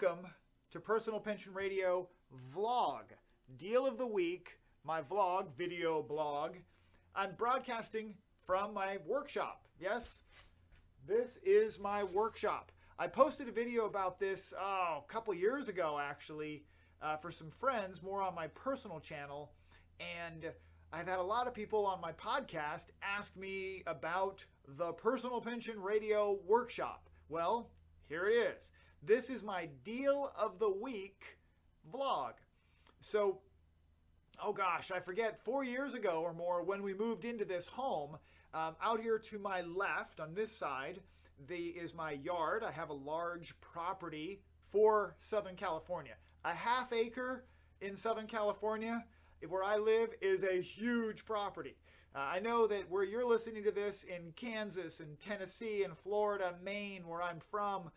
Welcome to Personal Pension Radio Vlog, Deal of the Week, my vlog, video blog. I'm broadcasting from my workshop. Yes, this is my workshop. I posted a video about this a couple years ago, actually, for some friends, more on my personal channel. And I've had a lot of people on my podcast ask me about the Personal Pension Radio Workshop. Well, here it is. This is my Deal of the Week vlog. So, oh gosh, I forget, 4 years ago or more when we moved into this home, out here to my left on this side is my yard. I have a large property for Southern California. A half acre in Southern California, where I live, is a huge property. I know that where you're listening to this in Kansas and Tennessee and Florida, Maine, where I'm from,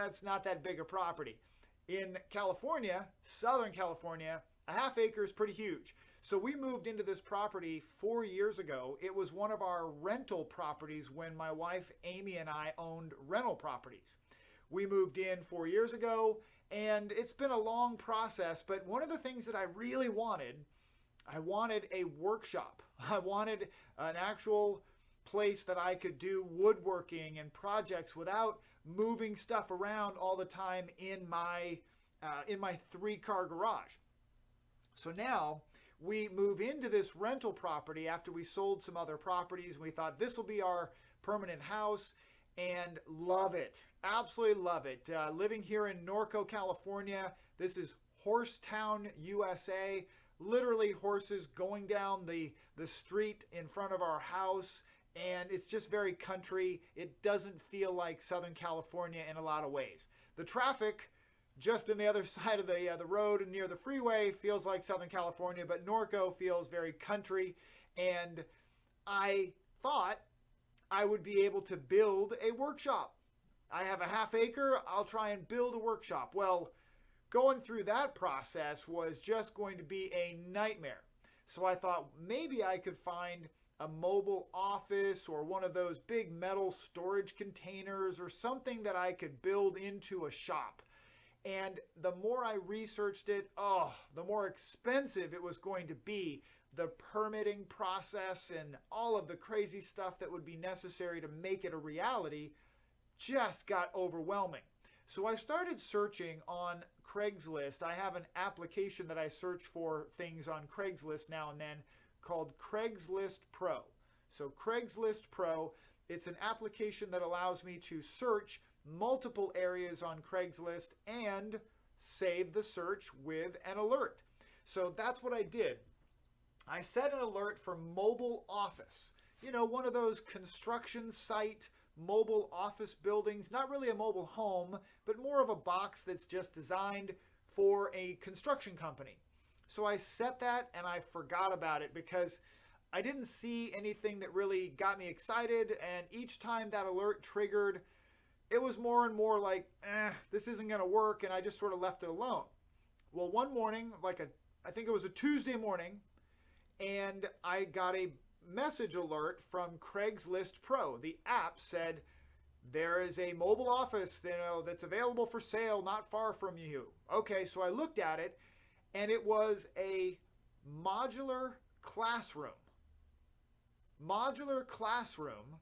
it's not that big a property. In California, Southern California, a half acre is pretty huge. So we moved into this property 4 years ago. It was one of our rental properties when my wife Amy and I owned rental properties. We moved in 4 years ago, and it's been a long process, but one of the things that I really wanted, I wanted a workshop. I wanted an actual place that I could do woodworking and projects without moving stuff around all the time in my 3-car garage. So now we move into this rental property after we sold some other properties. We thought this will be our permanent house, and love it. Absolutely love it. Living here in Norco, California. This is Horsetown, USA. Literally horses going down the street in front of our house. And it's just very country. It doesn't feel like Southern California in a lot of ways. The traffic just on the other side of the road and near the freeway feels like Southern California, but Norco feels very country. And I thought I would be able to build a workshop. I have a half acre. I'll try and build a workshop. Well, going through that process was just going to be a nightmare. So I thought maybe I could find a mobile office or one of those big metal storage containers or something that I could build into a shop. And the more I researched it, the more expensive it was going to be. The permitting process and all of the crazy stuff that would be necessary to make it a reality just got overwhelming. So I started searching on Craigslist. I have an application that I search for things on Craigslist now and then called Craigslist Pro. So Craigslist Pro, it's an application that allows me to search multiple areas on Craigslist and save the search with an alert. So that's what I did. I set an alert for mobile office. You know, one of those construction site mobile office buildings, not really a mobile home, but more of a box that's just designed for a construction company. So I set that and I forgot about it because I didn't see anything that really got me excited. And each time that alert triggered, it was more and more like, this isn't going to work. And I just sort of left it alone. Well, one morning, I think it was a Tuesday morning, and I got a message alert from Craigslist Pro. The app said, there is a mobile office, that's available for sale not far from you. Okay, so I looked at it, and it was a modular classroom. Modular classroom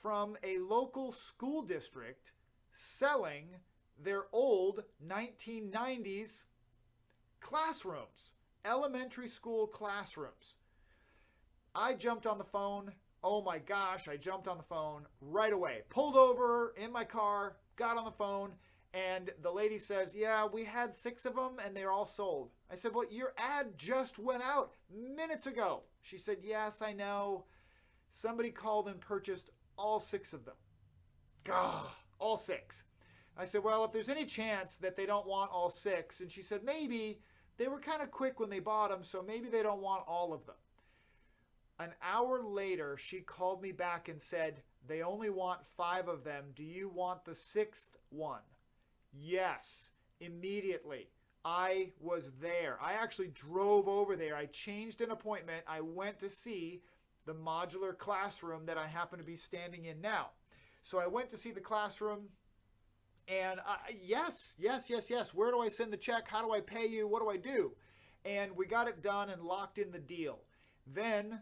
from a local school district selling their old 1990s classrooms, elementary school classrooms. I jumped on the phone. Oh my gosh, I jumped on the phone right away. Pulled over in my car, got on the phone, and the lady says, yeah, we had 6 of them and they're all sold. I said, well, your ad just went out minutes ago. She said, yes, I know. Somebody called and purchased all 6 of them. Gah, all 6. I said, well, if there's any chance that they don't want all 6. And she said, maybe. They were kind of quick when they bought them, so maybe they don't want all of them. An hour later, she called me back and said, they only want 5 of them. Do you want the 6th one? Yes, immediately. I was there. I actually drove over there. I changed an appointment. I went to see the modular classroom that I happen to be standing in now. So I went to see the classroom. And yes. Where do I send the check? How do I pay you? What do I do? And we got it done and locked in the deal. Then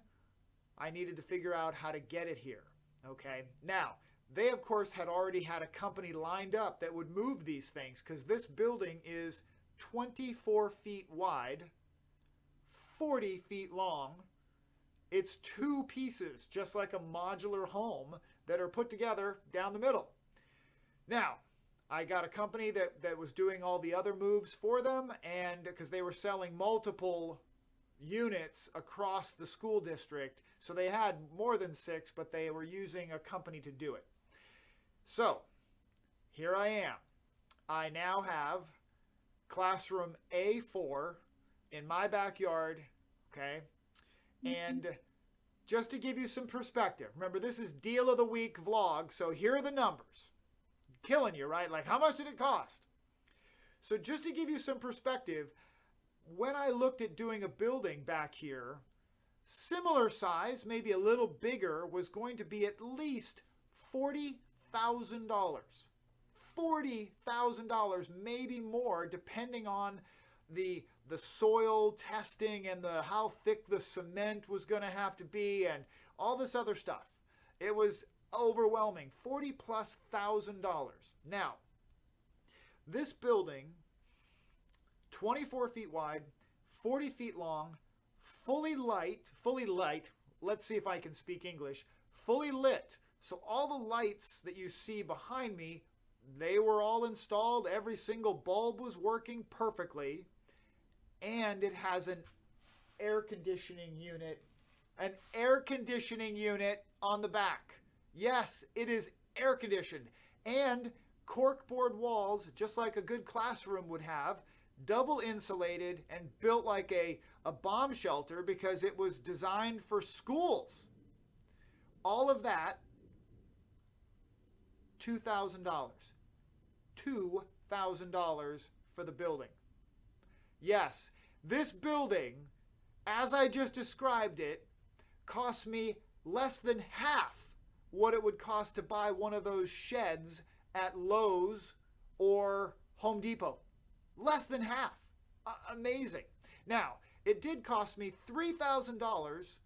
I needed to figure out how to get it here. Okay. Now, they, of course, had already had a company lined up that would move these things, because this building is 24 feet wide, 40 feet long. It's two pieces, just like a modular home, that are put together down the middle. Now, I got a company that was doing all the other moves for them, and because they were selling multiple units across the school district, so they had more than 6, but they were using a company to do it. So, here I am. I now have classroom A4 in my backyard, okay? And just to give you some perspective, remember, this is Deal of the Week vlog, so here are the numbers. Killing you, right? Like, how much did it cost? So just to give you some perspective, when I looked at doing a building back here, similar size, maybe a little bigger, was going to be at least $40,000. $40,000, maybe more, depending on the soil testing and how thick the cement was going to have to be and all this other stuff. It was overwhelming. $40,000+. Now, this building, 24 feet wide, 40 feet long, fully light, let's see if I can speak English, fully lit. So all the lights that you see behind me, they were all installed. Every single bulb was working perfectly. And it has an air conditioning unit. An air conditioning unit on the back. Yes, it is air conditioned. And corkboard walls, just like a good classroom would have, double insulated and built like a bomb shelter because it was designed for schools. All of that, $2,000. $2,000 for the building. Yes, this building, as I just described it, cost me less than half what it would cost to buy one of those sheds at Lowe's or Home Depot. Less than half. Amazing. Now, it did cost me $3,000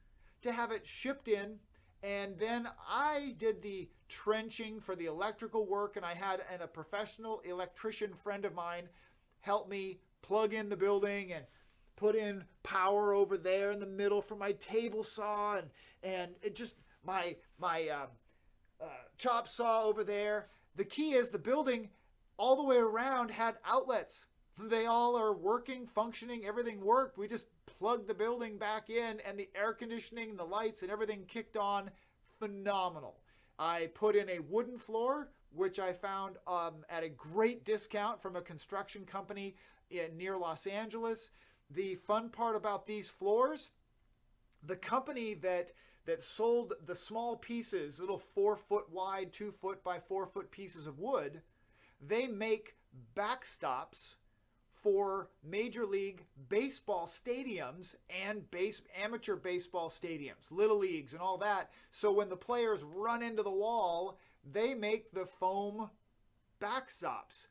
to have it shipped in, and then I did the trenching for the electrical work, and I had a professional electrician friend of mine help me plug in the building and put in power over there in the middle for my table saw, and it just my chop saw over there. The key is the building all the way around had outlets. They all are working, functioning, everything worked. We just plugged the building back in, and the air conditioning, the lights, and everything kicked on. Phenomenal. I put in a wooden floor, which I found at a great discount from a construction company near Los Angeles. The fun part about these floors, the company that sold the small pieces, little 4-foot wide, 2-foot by 4-foot pieces of wood, they make backstops for Major League Baseball stadiums and amateur baseball stadiums, little leagues and all that. So when the players run into the wall, they make the foam backstops.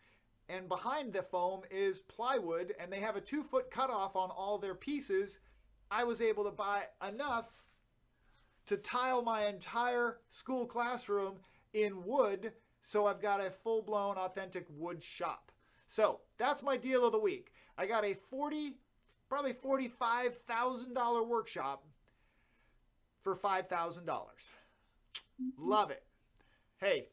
And behind the foam is plywood, and they have a 2-foot cutoff on all their pieces. I was able to buy enough to tile my entire school classroom in wood, so I've got a full-blown authentic wood shop. So that's my deal of the week. I got a probably $45,000 workshop for $5,000. Love it. Hey,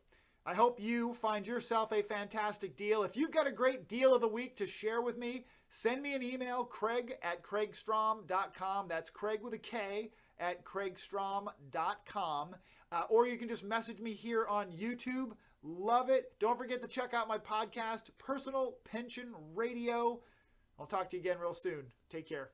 I hope you find yourself a fantastic deal. If you've got a great deal of the week to share with me, send me an email, Kraig@kraigstrom.com. That's Kraig with a K at kraigstrom.com. Or you can just message me here on YouTube. Love it. Don't forget to check out my podcast, Personal Pension Radio. I'll talk to you again real soon. Take care.